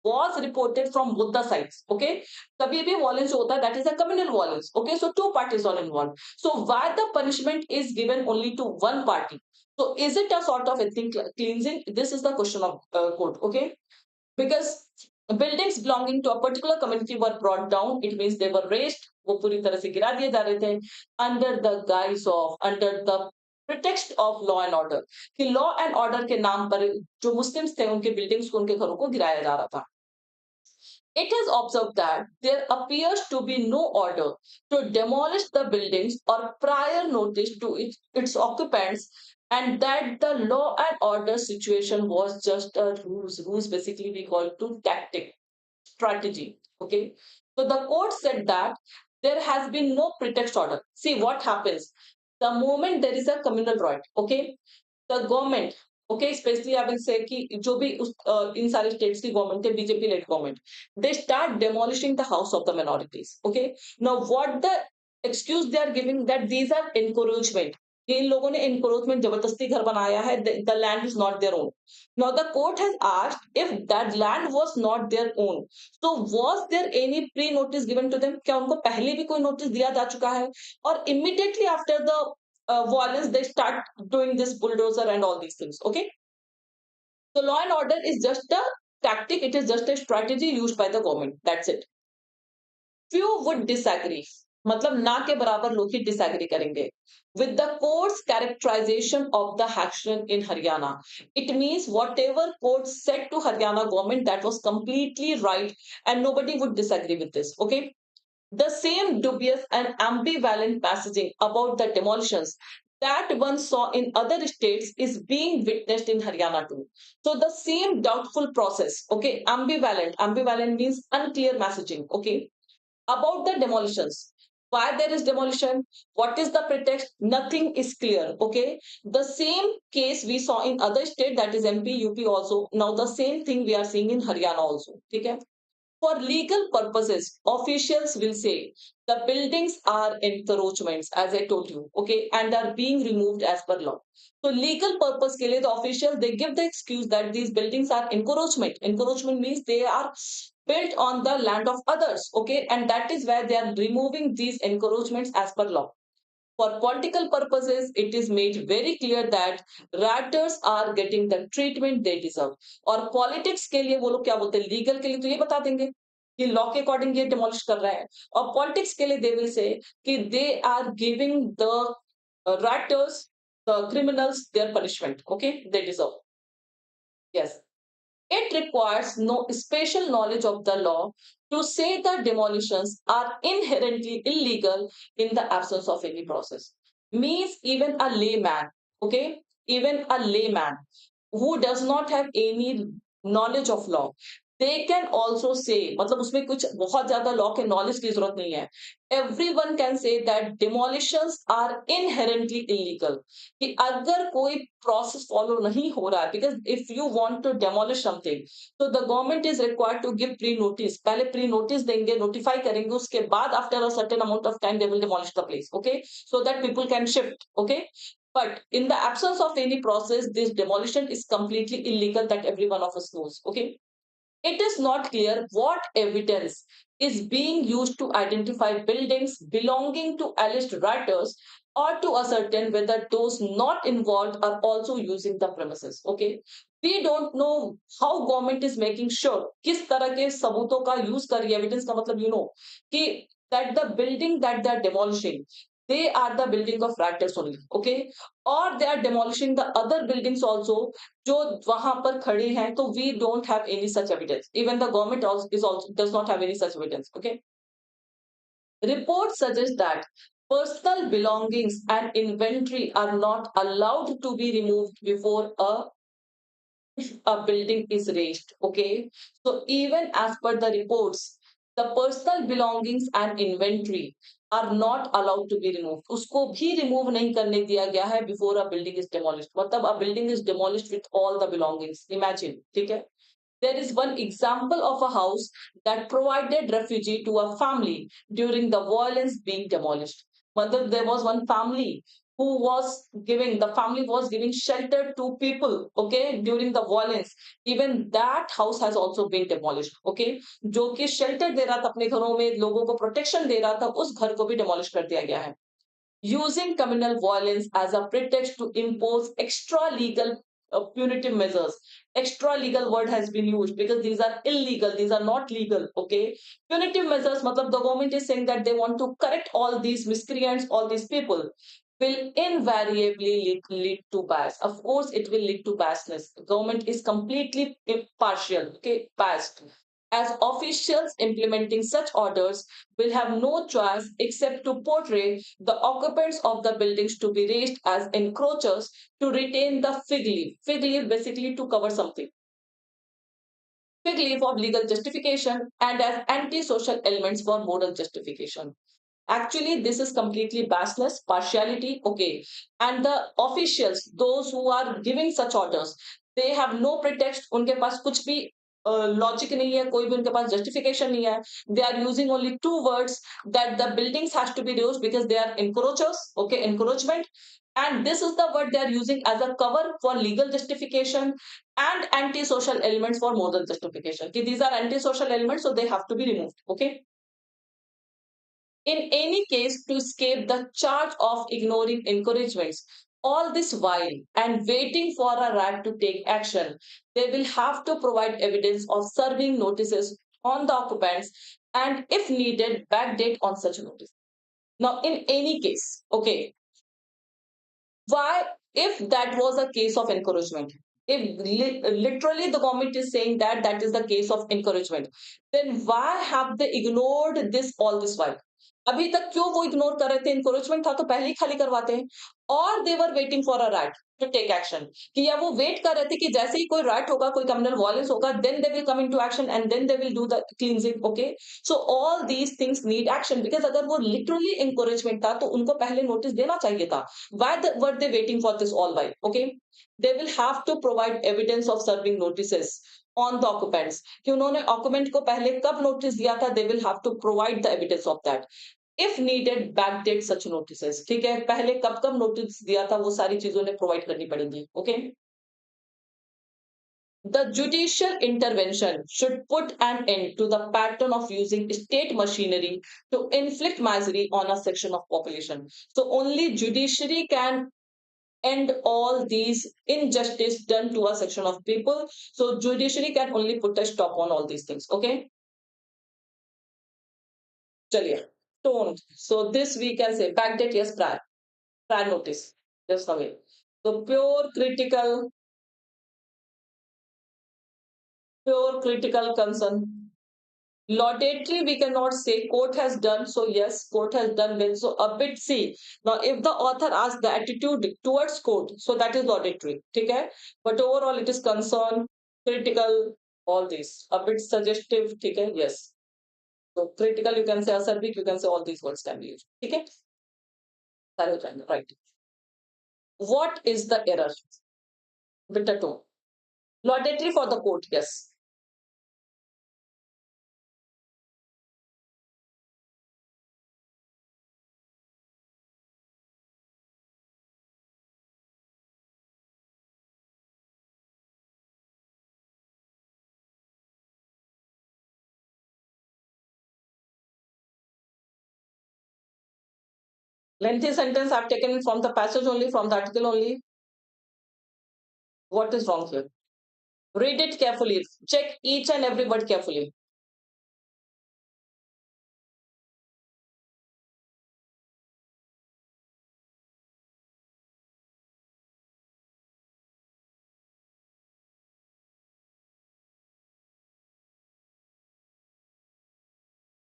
was reported from both the sides. Okay, kabhi bhi violence hota, that is a communal violence. Okay, so two parties are involved. So why the punishment is given only to one party? So is it a sort of ethnic cleansing? This is the question of court. Okay, because buildings belonging to a particular community were brought down, it means they were raised, वो पूरी तरह से गिरा दिए जा रहे थे, under the pretext of law and order, कि law and order के नाम पर जो मुस्लिम्स थे उनके बिल्डिंग्स को, उनके घरों को गिराया जा रहा था. It is observed that there appears to be no order to demolish the buildings or prior notice to its occupants, and that the law and order situation was just a ruse. Ruse basically we call to tactic, strategy. Okay, so the court said that there has been no pretext order. See what happens the moment there is a communal right. Okay, the government, okay, especially I will say कि जो भी उस इन सारे states की government है, BJP led government, they start demolishing the house of the minorities. Okay, now what the excuse they are giving, that these are encouragement, कि इन लोगों ने encouragement जबरदस्ती घर बनाया है, the land is not their own. Now the court has asked if that land was not their own, so was there any pre-notice given to them? क्या उनको पहले भी कोई notice दिया जा चुका है? और immediately after the violence they start doing this bulldozer and all these things. Okay, so law and order is just a tactic, it is just a strategy used by the government, that's it. Few would disagree, मतलब ना के बराबर लोग ही disagree करेंगे with the court's characterization of the action in Haryana. It means whatever court said to Haryana government, that was completely right and nobody would disagree with this. Okay, the same dubious and ambivalent messaging about the demolitions that one saw in other states is being witnessed in Haryana too. So the same doubtful process, okay, ambivalent means unclear messaging, okay, about the demolitions. Why there is demolition? What is the pretext? Nothing is clear, okay. The same case we saw in other state, that is MP, UP also. Now the same thing we are seeing in Haryana also, okay. For legal purposes, officials will say the buildings are encroachments, as I told you, okay, and are being removed as per law. So legal purpose के लिए the official they give the excuse that these buildings are encroachment. Encroachment means they are built on the land of others, okay, and that is why they are removing these encroachments as per law. For political purposes, it is made very clear that rioters are getting the treatment they deserve. और politics के लिए वो लोग क्या बोलते हैं, legal के लिए तो ये बता देंगे कि लॉ के अकॉर्डिंग ये डिमोलिश कर रहे हैं, और पॉलिटिक्स के लिए दे विल से कि they are giving the rioters, the criminals their punishment, okay, they deserve. Yes, it requires no special knowledge of the law to say that demolitions are inherently illegal in the absence of any process. Means even a layman, okay, even a layman who does not have any knowledge of law, they can also say, मतलब उसमें कुछ बहुत ज्यादा law के knowledge की जरूरत नहीं है, everyone can say that demolitions are inherently illegal, कि अगर कोई प्रोसेस फॉलो नहीं हो रहा है, because if you want to demolish something, तो the government is required to give pre notice, पहले प्री नोटिस देंगे, नोटिफाई करेंगे, उसके बाद after a certain amount of time they will demolish the place, okay, so that people can shift, okay. But in the absence of any process, this demolition is completely illegal, that every one of us knows, okay. It is not clear what evidence is being used to identify buildings belonging to alleged rioters or to ascertain whether those not involved are also using the premises. Okay, we don't know how government is making sure किस तरह के सबूतों का use कर रही है, evidence का मतलब कि that the building that they are demolishing, they are the building of rioters only, okay, or they are demolishing the other buildings also जो वहां पर खड़े हैं, तो we don't have any such evidence, even the government is also does not have any such evidence, okay. Report suggest that personal belongings and inventory are not allowed to be removed before a building is raised, okay. So even as per the reports, the personal belongings and inventory are not allowed to be removed, उसको भी remove नहीं करने दिया गया है before a building is demolished, मतलब a building is demolished with all the belongings, imagine, ठीक है। There is one example of a house that provided refuge to a family during the violence being demolished. Mother, there was one family who was giving, the family was giving shelter to people, okay, during the violence. Even that house has also been demolished, okay. जो कि shelter दे रहा था अपने घरों में, लोगों को protection दे रहा था, उस घर को भी demolish कर दिया गया है, using communal violence as a pretext to impose extra legal punitive measures. Extra legal word has been used because these are illegal, these are not legal, okay. Punitive measures matlab the government is saying that they want to correct all these miscreants, all these people, will invariably lead to bias. Of course it will lead to biasness. Government is completely impartial, okay, biased, as officials implementing such orders will have no choice except to portray the occupants of the buildings to be raised as encroachers to retain the fig leaf. Fig leaf basically to cover something. Fig leaf of legal justification and as anti-social elements for moral justification. Actually, this is completely baseless, partiality, okay. And the officials, those who are giving such orders, they have no pretext, उनके पास कुछ भी logic नहीं है, कोई भी उनके पास justification नहीं है. They are using only two words, that the buildings has to be reduced because they are encroachers, okay, encroachment. And this is the word they are using as a cover for legal justification and anti-social elements for moral justification. Okay, these are anti-social elements, so they have to be removed, okay. In any case, to escape the charge of ignoring encouragements, all this while and waiting for a rat to take action, they will have to provide evidence of serving notices on the occupants and, if needed, backdate on such notice. Now, in any case, okay, why, if that was a case of encouragement, if literally the government is saying that that is the case of encouragement, then why have they ignored this all this while? अभी तक क्यों वो ignore कर रहे थे? encouragement था तो पहले ही खाली करवाते हैं. और they were waiting for a right to take action, कि या वो वेट कर रहे थे कि जैसे ही कोई राइट होगा, कोई कम्युनल वायलेंस होगा, then they will come into action and then they will do the cleansing, okay. So all these things need action, because अगर वो literally encouragement था तो उनको पहले नोटिस देना चाहिए था. Were they waiting for this all while, okay. They will have to provide evidence of serving notices on the occupants, कि उन्होंने occupant को पहले कब नोटिस दिया था. They will have to provide the evidence of that. If needed, backdate such notices. ठीक है, पहले कब कब नोटिस दिया था वो सारी चीजों ने प्रोवाइड करनी पड़ेगी, okay. The judicial intervention should put an end to the pattern of using state machinery to inflict misery on a section of population. So only judiciary can end all these injustice done to a section of people. So judiciary can only put a stop on all these things, okay. चलिए, tone, so this we can say backdate, yes, prior notice, just away. So pure critical concern. Laudatory, we cannot say court has done. So yes, court has done well. So a bit see. Now, if the author asks the attitude towards court, so that is laudatory. Okay? But overall, it is concern, critical, all these. A bit suggestive. Okay? Yes. So critical, you can say acerbic, you can say all these words can be used. Okay? Right. What is the error? With the tone. Laudatory for the court, yes. Lengthy sentence I've taken from the passage only, from the article only. What is wrong here? Read it carefully. Check each and every word carefully.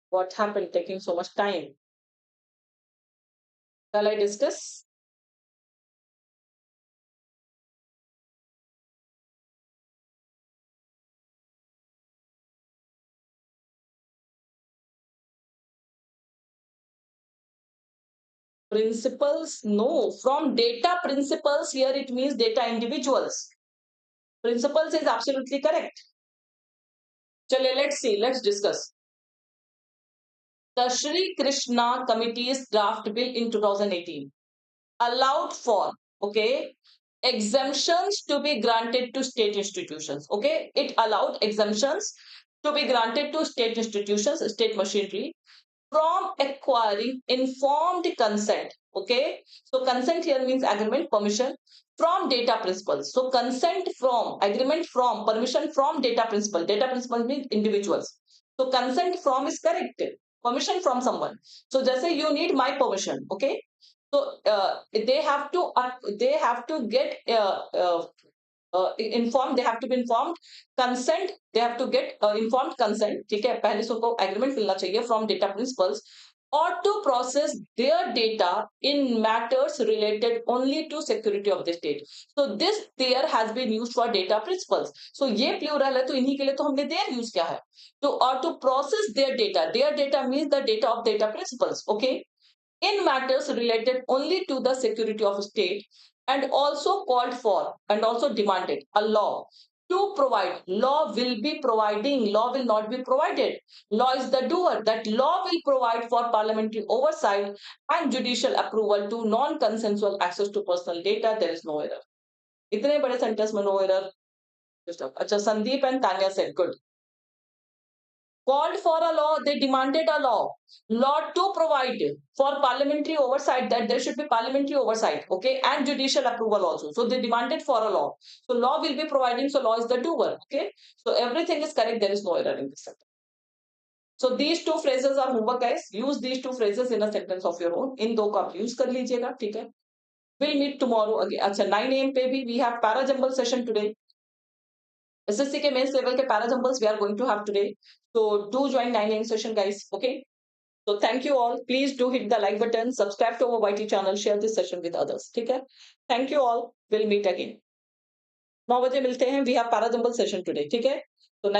What happened taking so much time? Shall I discuss? Principles? No. From data principles, here it means data individuals. Principles is absolutely correct. Chale, let's see. Let's discuss. The Shri Krishna Committee's draft bill in 2018 allowed for, okay, exemptions to be granted to state institutions. Okay, it allowed exemptions to be granted to state institutions, state machinery, from acquiring informed consent. Okay, so consent here means agreement, permission from data principles. So consent from, agreement from, permission from data principle. Data principle means individuals. So consent from is correct. Permission from someone. So just say you need my permission. Okay, so they have to get informed, they have to be informed, consent, they have to get informed consent. ठीक है, पहले से उनको agreement मिलना चाहिए from data principals, or to process their data in matters related only to security of the state. So this there has been used for data principles. So ये plural है, तो इन्हीं के लिए तो हमने their use किया है. तो or to process their data means the data of data principles. Okay, in matters related only to the security of state, and also called for and also demanded a law to provide. Law will be providing, law will not be provided. Law is the doer. That law will provide for parliamentary oversight and judicial approval to non-consensual access to personal data. There is no error. इतने बड़े sentence में no error. अच्छा, Sandeep and Tanya said good. Called for a law, they demanded a law to provide for parliamentary oversight, that there should be parliamentary oversight, okay, and judicial approval also. So they demanded for a law. So law will be providing, so law is the doer, okay. So everything is correct, there is no error in this sentence. So these two phrases are homework, guys. Use these two phrases in a sentence of your own. इन दो को आप use कर लीजिएगा, ठीक है. We'll meet tomorrow again. अच्छा, 9 AM पे भी we have para jumble session today. SSC के mains level के para jumbles we are going to have today. So do join 9 AM session, guys. Okay. So thank you all. Please do hit the like button, subscribe to our YT channel, share this session with others. ठीक है? Thank you all. We'll meet again. 9 बजे मिलते हैं. We have para jumble session today. ठीक है? So